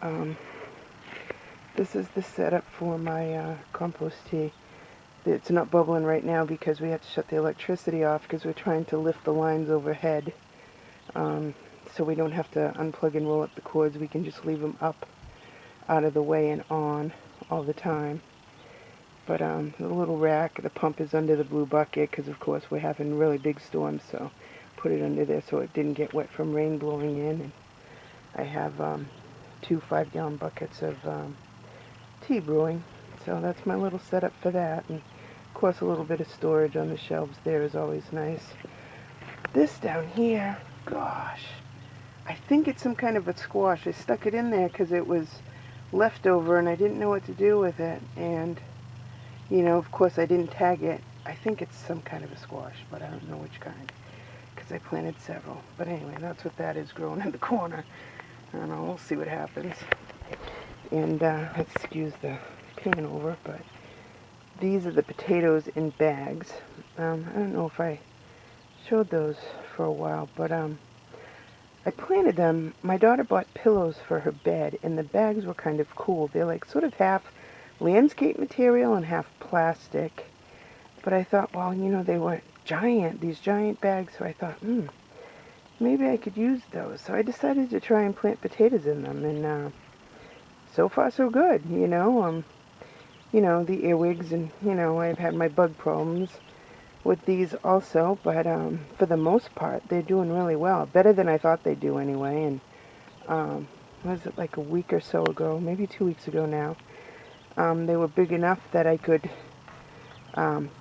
Um, this is the setup for my compost tea. It's not bubbling right now because we had to shut the electricity off because we're trying to lift the lines overhead. So we don't have to unplug and roll up the cords. We can just leave them up out of the way and on all the time. But the little rack, the pump is under the blue bucket because, of course, we're having really big storms, so put it under there so it didn't get wet from rain blowing in. And I have 2 5-gallon buckets of tea brewing, so that's my little setup for that. And, of course, a little bit of storage on the shelves there is always nice. This down here, gosh, I think it's some kind of a squash. I stuck it in there because it was leftover and I didn't know what to do with it. And, you know, of course I didn't tag it. I think it's some kind of a squash, but I don't know which kind because I planted several. But anyway, that's what that is growing in the corner. I don't know, we'll see what happens. And excuse the pan over, but these are the potatoes in bags. I don't know if I showed those for a while, but I planted them. My daughter bought pillows for her bed, and the bags were kind of cool. They're like sort of half landscape material and half plastic. But I thought, well, you know, they were giant, these giant bags, so I thought, maybe I could use those. So I decided to try and plant potatoes in them, and so far so good, you know. The earwigs, and, you know, I've had my bug problems with these also, but for the most part, they're doing really well. Better than I thought they'd do anyway. And was it like a week or so ago, maybe 2 weeks ago now, they were big enough that I could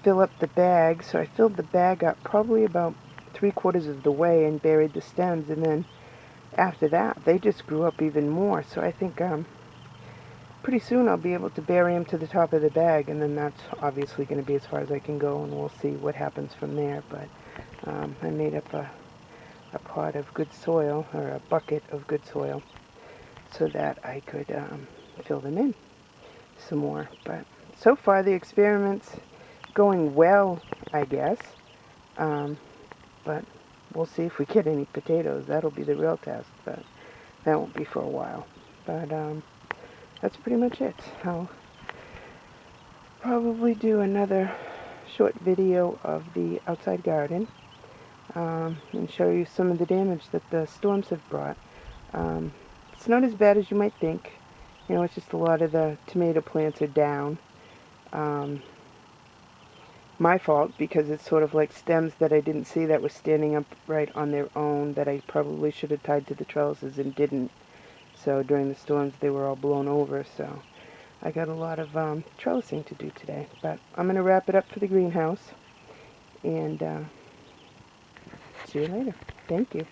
fill up the bag. So I filled the bag up probably about 3/4 of the way and buried the stems. And then after that, they just grew up even more. So I think pretty soon I'll be able to bury them to the top of the bag, and then that's obviously going to be as far as I can go, and we'll see what happens from there. But I made up a pot of good soil, or a bucket of good soil, so that I could fill them in some more. But so far the experiment's going well, I guess. But we'll see if we get any potatoes. That'll be the real test, but that won't be for a while. But that's pretty much it. I'll probably do another short video of the outside garden and show you some of the damage that the storms have brought. It's not as bad as you might think. You know, it's just a lot of the tomato plants are down. My fault, because it's sort of like stems that I didn't see that were standing up right on their own that I probably should have tied to the trellises and didn't. So during the storms they were all blown over, so I got a lot of trellising to do today. But I'm going to wrap it up for the greenhouse, and see you later. Thank you.